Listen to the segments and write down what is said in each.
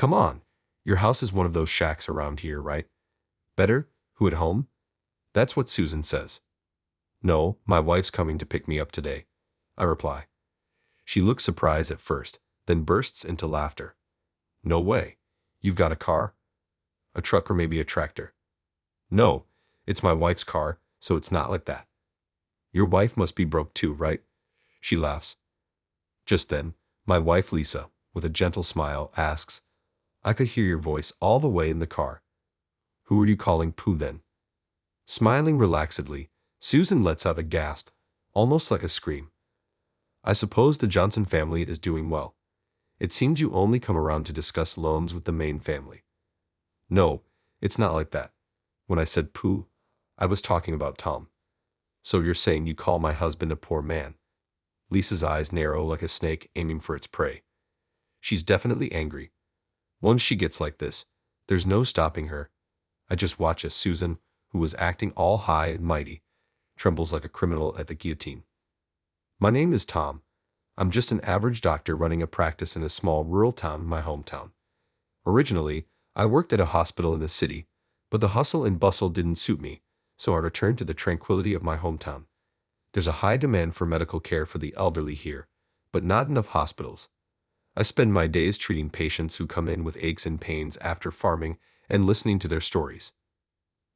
Come on, your house is one of those shacks around here, right? Better, who at home? That's what Susan says. No, my wife's coming to pick me up today, I reply. She looks surprised at first, then bursts into laughter. No way. You've got a car? A truck or maybe a tractor? No, it's my wife's car, so it's not like that. Your wife must be broke too, right? She laughs. Just then, my wife Lisa, with a gentle smile, asks, I could hear your voice all the way in the car. Who are you calling Pooh then? Smiling relaxedly, Susan lets out a gasp, almost like a scream. I suppose the Johnson family is doing well. It seems you only come around to discuss loans with the Main family. No, it's not like that. When I said Pooh, I was talking about Tom. So you're saying you call my husband a poor man? Lisa's eyes narrow like a snake aiming for its prey. She's definitely angry. Once she gets like this, there's no stopping her. I just watch as Susan, who was acting all high and mighty, trembles like a criminal at the guillotine. My name is Tom. I'm just an average doctor running a practice in a small rural town in my hometown. Originally, I worked at a hospital in the city, but the hustle and bustle didn't suit me, so I returned to the tranquility of my hometown. There's a high demand for medical care for the elderly here, but not enough hospitals. I spend my days treating patients who come in with aches and pains after farming and listening to their stories.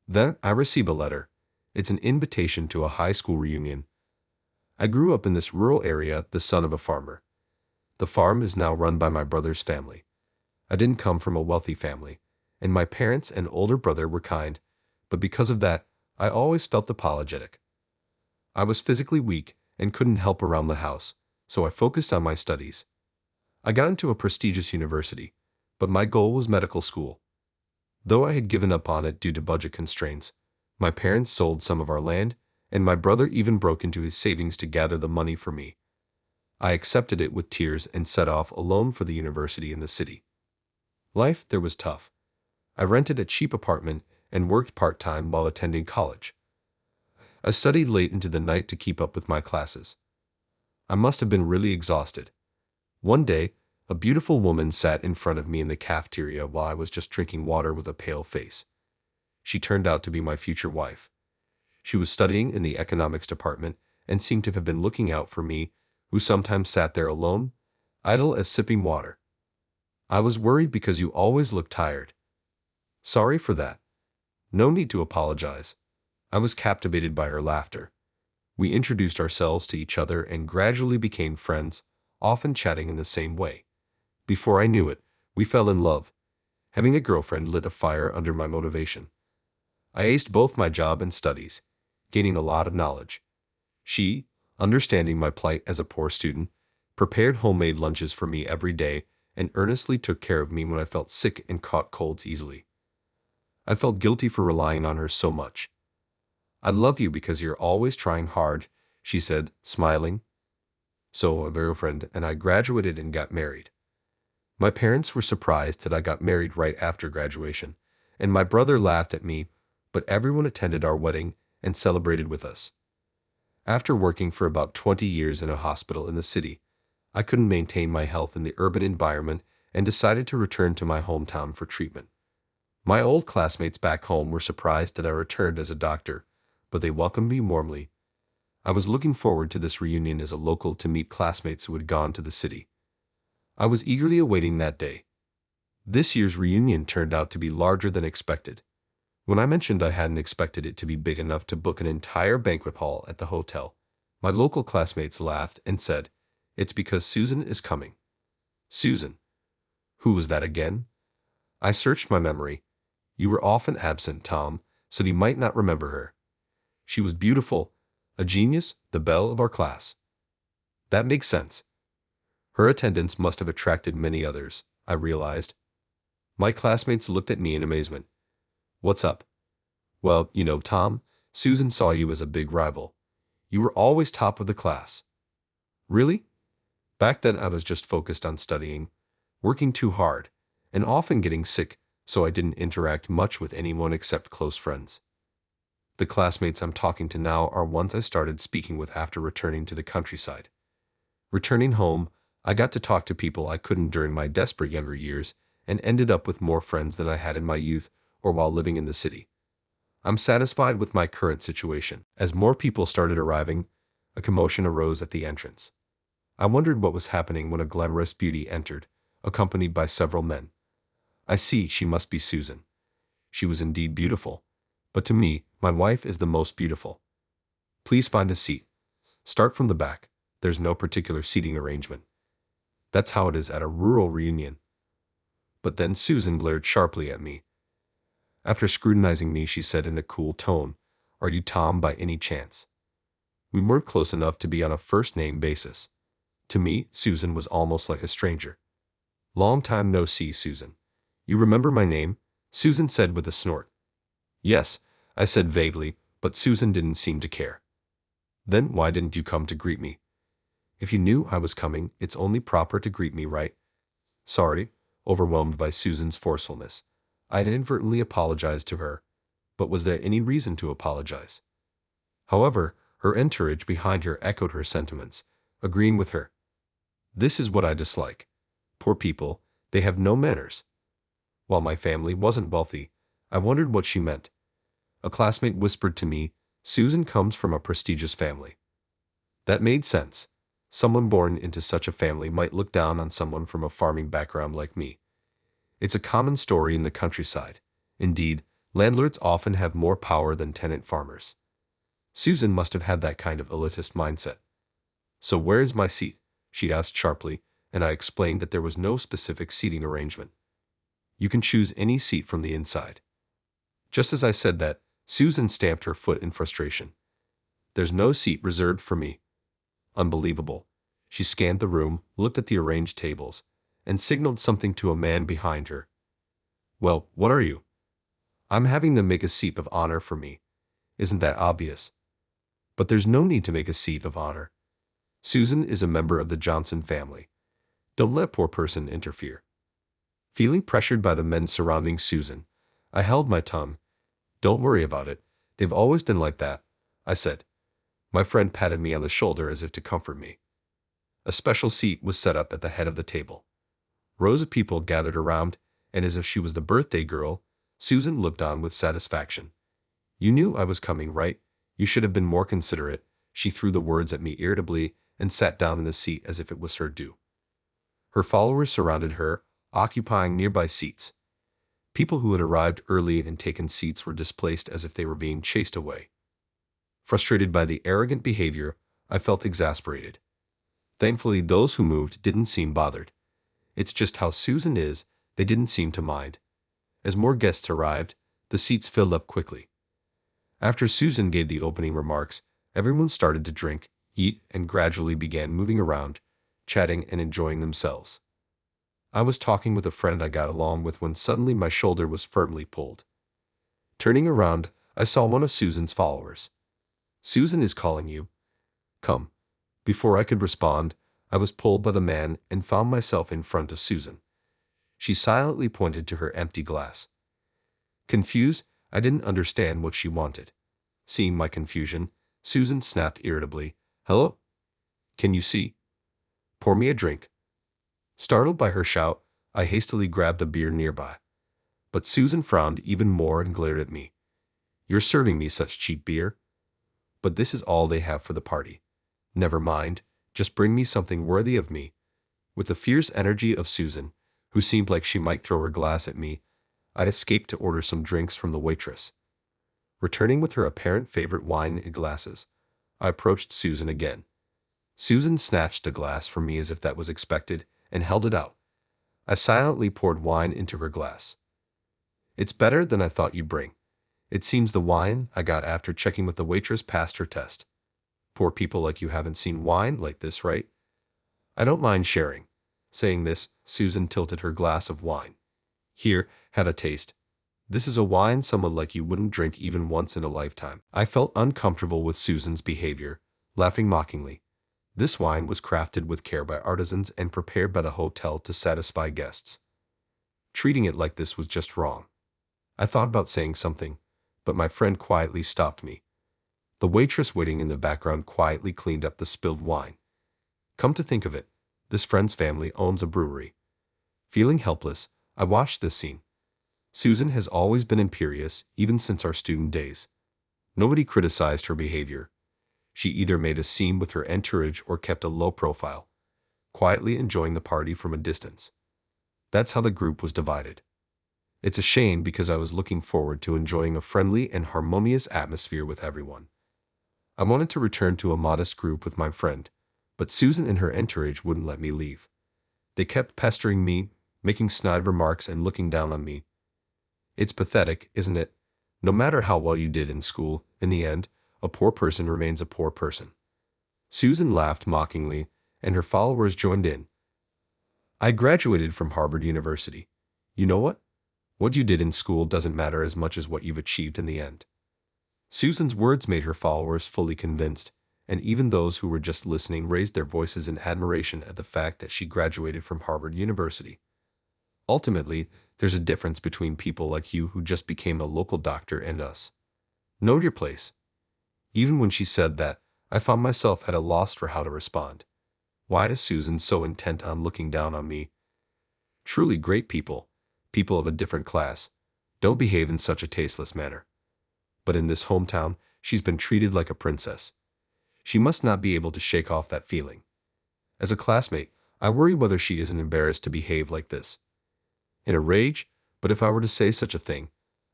Then I receive a letter. It's an invitation to a high school reunion. I grew up in this rural area, the son of a farmer. The farm is now run by my brother's family. I didn't come from a wealthy family, and my parents and older brother were kind, but because of that, I always felt apologetic. I was physically weak and couldn't help around the house, so I focused on my studies. I got into a prestigious university, but my goal was medical school. Though I had given up on it due to budget constraints, my parents sold some of our land, and my brother even broke into his savings to gather the money for me. I accepted it with tears and set off alone for the university in the city. Life there was tough. I rented a cheap apartment and worked part-time while attending college. I studied late into the night to keep up with my classes. I must have been really exhausted. One day, a beautiful woman sat in front of me in the cafeteria while I was just drinking water with a pale face. She turned out to be my future wife. She was studying in the economics department and seemed to have been looking out for me, who sometimes sat there alone, idle as sipping water. I was worried because you always looked tired. Sorry for that. No need to apologize. I was captivated by her laughter. We introduced ourselves to each other and gradually became friends, often chatting in the same way. Before I knew it, we fell in love. Having a girlfriend lit a fire under my motivation. I aced both my job and studies, gaining a lot of knowledge. She, understanding my plight as a poor student, prepared homemade lunches for me every day and earnestly took care of me when I felt sick and caught colds easily. I felt guilty for relying on her so much. I love you because you're always trying hard, she said, smiling. So a girlfriend and I graduated and got married. My parents were surprised that I got married right after graduation, and my brother laughed at me, but everyone attended our wedding and celebrated with us. After working for about 20 years in a hospital in the city, I couldn't maintain my health in the urban environment and decided to return to my hometown for treatment. My old classmates back home were surprised that I returned as a doctor, but they welcomed me warmly. I was looking forward to this reunion as a local to meet classmates who had gone to the city. I was eagerly awaiting that day. This year's reunion turned out to be larger than expected. When I mentioned I hadn't expected it to be big enough to book an entire banquet hall at the hotel, my local classmates laughed and said, "It's because Susan is coming." Susan. Who was that again? I searched my memory. You were often absent, Tom, so you might not remember her. She was beautiful, a genius, the belle of our class. That makes sense. Her attendance must have attracted many others, I realized. My classmates looked at me in amazement. What's up? Well, Tom, Susan saw you as a big rival. You were always top of the class. Really? Back then I was just focused on studying, working too hard, and often getting sick, so I didn't interact much with anyone except close friends. The classmates I'm talking to now are ones I started speaking with after returning to the countryside. Returning home, I got to talk to people I couldn't during my desperate younger years, and ended up with more friends than I had in my youth or while living in the city. I'm satisfied with my current situation. As more people started arriving, a commotion arose at the entrance. I wondered what was happening when a glamorous beauty entered, accompanied by several men. I see, she must be Susan. She was indeed beautiful. But to me, my wife is the most beautiful. Please find a seat. Start from the back. There's no particular seating arrangement. That's how it is at a rural reunion. But then Susan glared sharply at me. After scrutinizing me, she said in a cool tone, "Are you Tom by any chance?" We weren't close enough to be on a first-name basis. To me, Susan was almost like a stranger. "Long time no see, Susan. You remember my name?" Susan said with a snort. "Yes," I said vaguely, but Susan didn't seem to care. "Then why didn't you come to greet me? If you knew I was coming, it's only proper to greet me, right?" "Sorry," overwhelmed by Susan's forcefulness. I inadvertently apologized to her, but was there any reason to apologize? However, her entourage behind her echoed her sentiments, agreeing with her. This is what I dislike. Poor people, they have no manners. While my family wasn't wealthy, I wondered what she meant. A classmate whispered to me, "Susan comes from a prestigious family." That made sense. Someone born into such a family might look down on someone from a farming background like me. It's a common story in the countryside. Indeed, landlords often have more power than tenant farmers. Susan must have had that kind of elitist mindset. "So where is my seat?" she asked sharply, and I explained that there was no specific seating arrangement. "You can choose any seat from the inside." Just as I said that, Susan stamped her foot in frustration. "There's no seat reserved for me." Unbelievable. She scanned the room, looked at the arranged tables, and signaled something to a man behind her. "Well, what are you?" "I'm having them make a seat of honor for me. Isn't that obvious?" "But there's no need to make a seat of honor. Susan is a member of the Johnson family. Don't let a poor person interfere." Feeling pressured by the men surrounding Susan, I held my tongue. "Don't worry about it. They've always been like that," I said. My friend patted me on the shoulder as if to comfort me. A special seat was set up at the head of the table. Rows of people gathered around, and as if she was the birthday girl, Susan looked on with satisfaction. "You knew I was coming, right? You should have been more considerate." She threw the words at me irritably and sat down in the seat as if it was her due. Her followers surrounded her, occupying nearby seats. People who had arrived early and taken seats were displaced as if they were being chased away. Frustrated by the arrogant behavior, I felt exasperated. Thankfully, those who moved didn't seem bothered. It's just how Susan is, they didn't seem to mind. As more guests arrived, the seats filled up quickly. After Susan gave the opening remarks, everyone started to drink, eat, and gradually began moving around, chatting and enjoying themselves. I was talking with a friend I got along with when suddenly my shoulder was firmly pulled. Turning around, I saw one of Susan's followers. "Susan is calling you. Come." Before I could respond, I was pulled by the man and found myself in front of Susan. She silently pointed to her empty glass. Confused, I didn't understand what she wanted. Seeing my confusion, Susan snapped irritably, "Hello? Can you see? Pour me a drink." Startled by her shout, I hastily grabbed a beer nearby. But Susan frowned even more and glared at me. "You're serving me such cheap beer? But this is all they have for the party. Never mind, just bring me something worthy of me." With the fierce energy of Susan, who seemed like she might throw her glass at me, I escaped to order some drinks from the waitress. Returning with her apparent favorite wine in glasses, I approached Susan again. Susan snatched a glass from me as if that was expected and held it out. I silently poured wine into her glass. "It's better than I thought you'd bring. It seems the wine I got after checking with the waitress passed her test. Poor people like you haven't seen wine like this, right?" "I don't mind sharing." Saying this, Susan tilted her glass of wine. "Here, have a taste. This is a wine someone like you wouldn't drink even once in a lifetime." I felt uncomfortable with Susan's behavior, laughing mockingly. This wine was crafted with care by artisans and prepared by the hotel to satisfy guests. Treating it like this was just wrong. I thought about saying something, but my friend quietly stopped me. The waitress waiting in the background quietly cleaned up the spilled wine. Come to think of it, this friend's family owns a brewery. Feeling helpless, I watched this scene. Susan has always been imperious, even since our student days. Nobody criticized her behavior. She either made a scene with her entourage or kept a low profile, quietly enjoying the party from a distance. That's how the group was divided. It's a shame because I was looking forward to enjoying a friendly and harmonious atmosphere with everyone. I wanted to return to a modest group with my friend, but Susan and her entourage wouldn't let me leave. They kept pestering me, making snide remarks and looking down on me. It's pathetic, isn't it? No matter how well you did in school, in the end, a poor person remains a poor person. Susan laughed mockingly, and her followers joined in. I graduated from Harvard University. You know what? What you did in school doesn't matter as much as what you've achieved in the end. Susan's words made her followers fully convinced, and even those who were just listening raised their voices in admiration at the fact that she graduated from Harvard University. Ultimately, there's a difference between people like you who just became a local doctor and us. Know your place. Even when she said that, I found myself at a loss for how to respond. Why is Susan so intent on looking down on me? Truly great people, people of a different class, don't behave in such a tasteless manner. But in this hometown, she's been treated like a princess. She must not be able to shake off that feeling. As a classmate, I worry whether she isn't embarrassed to behave like this. In a rage, but if I were to say such a thing,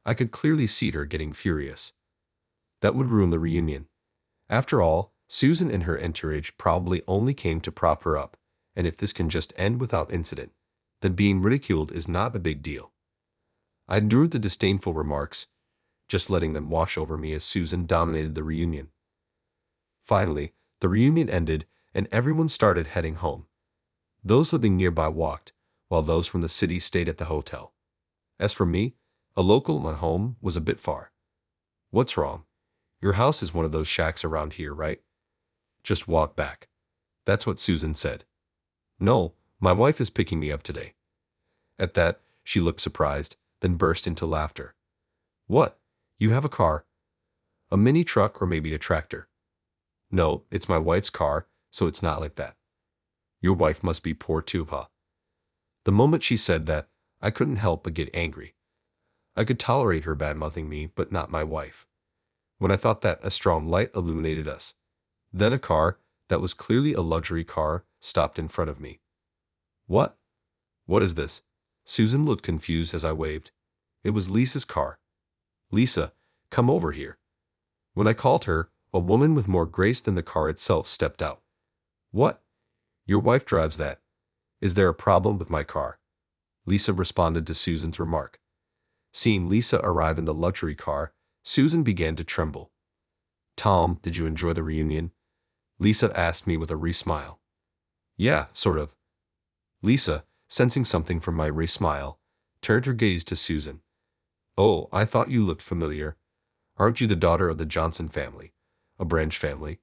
I could clearly see her getting furious. That would ruin the reunion. After all, Susan and her entourage probably only came to prop her up, and if this can just end without incident, then being ridiculed is not a big deal. I endured the disdainful remarks, just letting them wash over me as Susan dominated the reunion. Finally, the reunion ended, and everyone started heading home. Those living nearby walked, while those from the city stayed at the hotel. As for me, a local my home was a bit far. What's wrong? Your house is one of those shacks around here, right? Just walk back. That's what Susan said. No, my wife is picking me up today. At that, she looked surprised, then burst into laughter. What? You have a car? A mini truck or maybe a tractor? No, it's my wife's car, so it's not like that. Your wife must be poor too, huh? The moment she said that, I couldn't help but get angry. I could tolerate her bad-mouthing me, but not my wife. When I thought that, a strong light illuminated us. Then a car, that was clearly a luxury car, stopped in front of me. What? What is this? Susan looked confused as I waved. It was Lisa's car. Lisa, come over here. When I called her, a woman with more grace than the car itself stepped out. What? Your wife drives that. Is there a problem with my car? Lisa responded to Susan's remark. Seeing Lisa arrive in the luxury car, Susan began to tremble. Tom, did you enjoy the reunion? Lisa asked me with a wry smile. Yeah, sort of. Lisa, sensing something from my wry smile, turned her gaze to Susan. Oh, I thought you looked familiar. Aren't you the daughter of the Johnson family, a Branch family?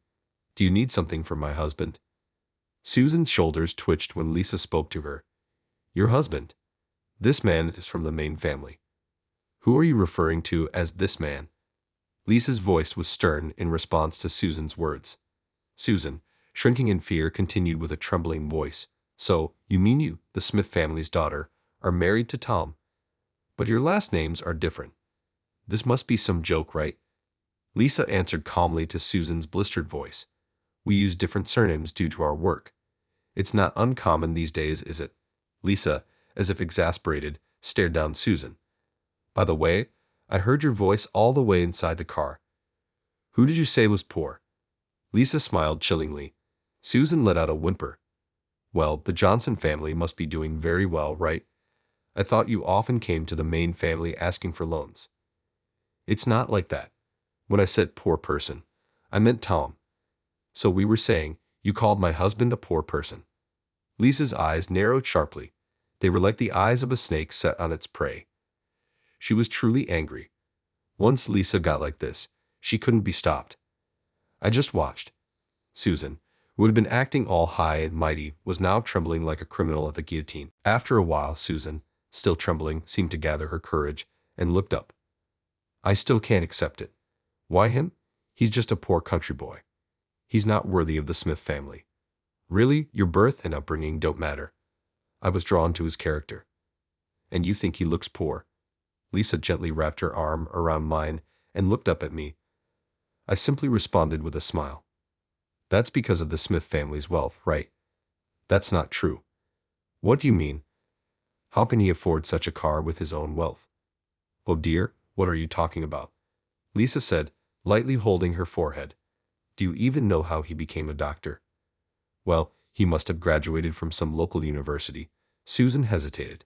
Do you need something from my husband? Susan's shoulders twitched when Lisa spoke to her. Your husband? This man is from the main family. Who are you referring to as this man? Lisa's voice was stern in response to Susan's words. Susan, shrinking in fear, continued with a trembling voice. So, you mean you, the Smith family's daughter, are married to Tom? But your last names are different. This must be some joke, right? Lisa answered calmly to Susan's blistered voice. We use different surnames due to our work. It's not uncommon these days, is it? Lisa, as if exasperated, stared down Susan. By the way, I heard your voice all the way inside the car. Who did you say was poor? Lisa smiled chillingly. Susan let out a whimper. Well, the Johnson family must be doing very well, right? I thought you often came to the main family asking for loans. It's not like that. When I said poor person, I meant Tom. So we were saying, you called my husband a poor person. Lisa's eyes narrowed sharply. They were like the eyes of a snake set on its prey. She was truly angry. Once Lisa got like this, she couldn't be stopped. I just watched. Susan, who had been acting all high and mighty, was now trembling like a criminal at the guillotine. After a while, Susan, still trembling, seemed to gather her courage and looked up. I still can't accept it. Why him? He's just a poor country boy. He's not worthy of the Smith family. Really, your birth and upbringing don't matter. I was drawn to his character. And you think he looks poor? Lisa gently wrapped her arm around mine and looked up at me. I simply responded with a smile. That's because of the Smith family's wealth, right? That's not true. What do you mean? How can he afford such a car with his own wealth? Oh dear, what are you talking about? Lisa said, lightly holding her forehead. Do you even know how he became a doctor? Well, he must have graduated from some local university. Susan hesitated.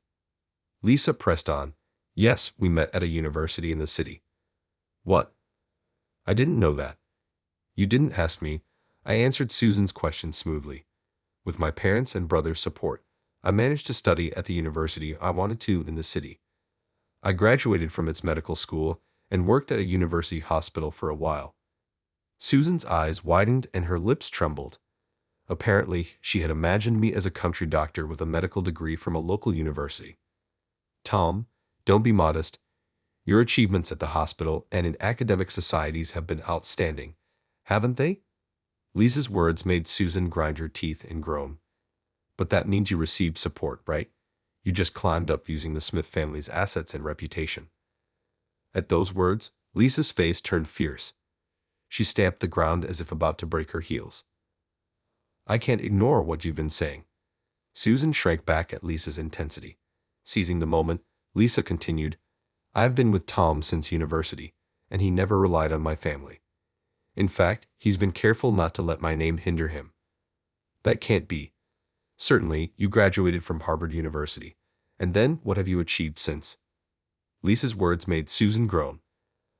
Lisa pressed on. Yes, we met at a university in the city. What? I didn't know that. You didn't ask me. I answered Susan's question smoothly. With my parents' and brother's support, I managed to study at the university I wanted to in the city. I graduated from its medical school and worked at a university hospital for a while. Susan's eyes widened and her lips trembled. Apparently, she had imagined me as a country doctor with a medical degree from a local university. Tom, don't be modest. Your achievements at the hospital and in academic societies have been outstanding, haven't they? Lisa's words made Susan grind her teeth and groan. But that means you received support, right? You just climbed up using the Smith family's assets and reputation. At those words, Lisa's face turned fierce. She stamped the ground as if about to break her heels. I can't ignore what you've been saying. Susan shrank back at Lisa's intensity. Seizing the moment, Lisa continued, I've been with Tom since university, and he never relied on my family. In fact, he's been careful not to let my name hinder him. That can't be. Certainly, you graduated from Harvard University. And then, what have you achieved since? Lisa's words made Susan groan.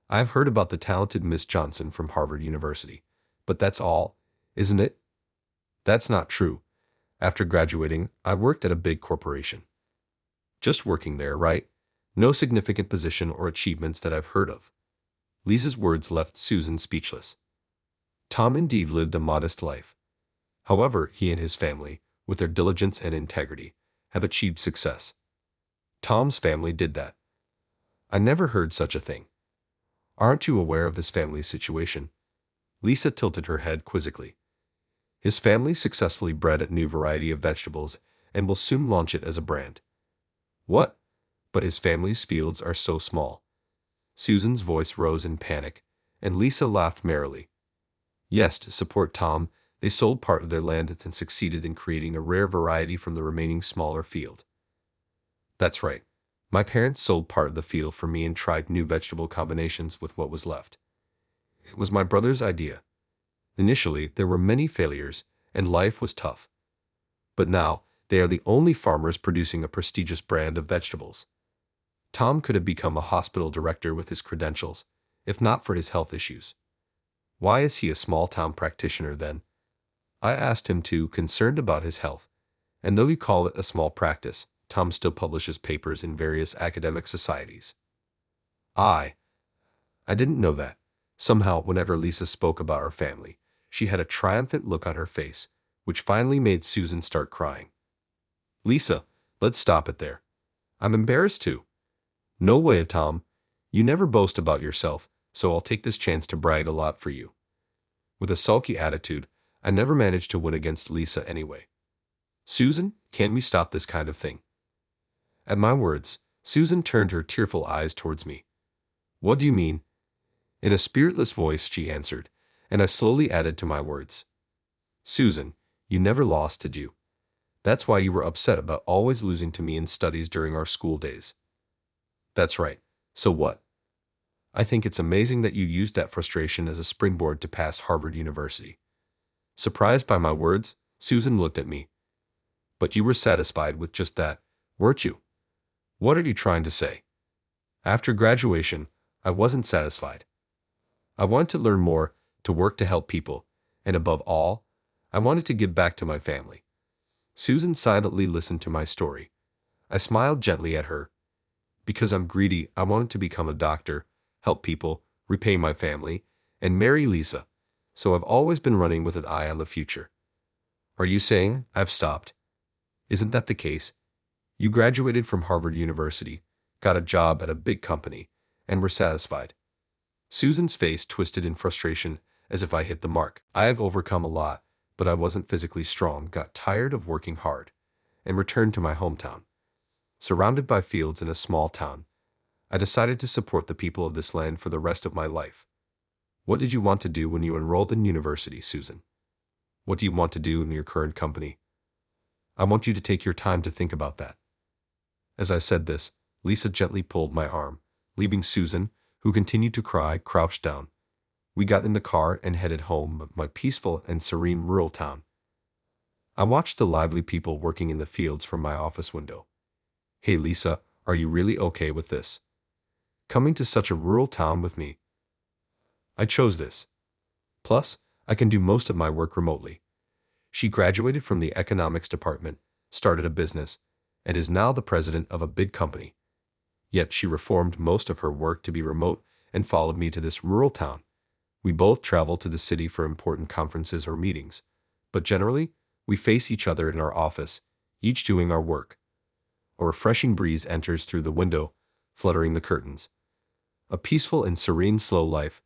I've heard about the talented Miss Johnson from Harvard University. But that's all, isn't it? That's not true. After graduating, I worked at a big corporation. Just working there, right? No significant position or achievements that I've heard of. Lisa's words left Susan speechless. Tom indeed lived a modest life. However, he and his family, with their diligence and integrity, have achieved success. Tom's family did that. I never heard such a thing. Aren't you aware of his family's situation? Lisa tilted her head quizzically. His family successfully bred a new variety of vegetables and will soon launch it as a brand. What? But his family's fields are so small. Susan's voice rose in panic, and Lisa laughed merrily. Yes, to support Tom, they sold part of their land and succeeded in creating a rare variety from the remaining smaller field. That's right. My parents sold part of the field for me and tried new vegetable combinations with what was left. It was my brother's idea. Initially, there were many failures, and life was tough. But now, they are the only farmers producing a prestigious brand of vegetables. Tom could have become a hospital director with his credentials, if not for his health issues. Why is he a small-town practitioner then? I asked him to, concerned about his health. And though you call it a small practice, Tom still publishes papers in various academic societies. I didn't know that. Somehow, whenever Lisa spoke about our family, she had a triumphant look on her face, which finally made Susan start crying. Lisa, let's stop it there. I'm embarrassed too. No way, Tom. You never boast about yourself, so I'll take this chance to brag a lot for you. With a sulky attitude, I never managed to win against Lisa anyway. Susan, can't we stop this kind of thing? At my words, Susan turned her tearful eyes towards me. What do you mean? In a spiritless voice, she answered, and I slowly added to my words. Susan, you never lost, did you? That's why you were upset about always losing to me in studies during our school days. That's right. So what? I think it's amazing that you used that frustration as a springboard to pass Harvard University. Surprised by my words, Susan looked at me. But you were satisfied with just that, weren't you? What are you trying to say? After graduation, I wasn't satisfied. I wanted to learn more, to work to help people, and above all, I wanted to give back to my family. Susan silently listened to my story. I smiled gently at her. Because I'm greedy, I wanted to become a doctor, help people, repay my family, and marry Lisa. So I've always been running with an eye on the future. Are you saying I've stopped? Isn't that the case? You graduated from Harvard University, got a job at a big company, and were satisfied. Susan's face twisted in frustration, as if I hit the mark. I have overcome a lot, but I wasn't physically strong, got tired of working hard, and returned to my hometown. Surrounded by fields in a small town, I decided to support the people of this land for the rest of my life. What did you want to do when you enrolled in university, Susan? What do you want to do in your current company? I want you to take your time to think about that. As I said this, Lisa gently pulled my arm, leaving Susan, who continued to cry, crouched down. We got in the car and headed home of my peaceful and serene rural town. I watched the lively people working in the fields from my office window. Hey Lisa, are you really okay with this? Coming to such a rural town with me? I chose this. Plus, I can do most of my work remotely. She graduated from the economics department, started a business, and is now the president of a big company. Yet she reformed most of her work to be remote and followed me to this rural town. We both travel to the city for important conferences or meetings, but generally, we face each other in our office, each doing our work. A refreshing breeze enters through the window, fluttering the curtains. A peaceful and serene slow life,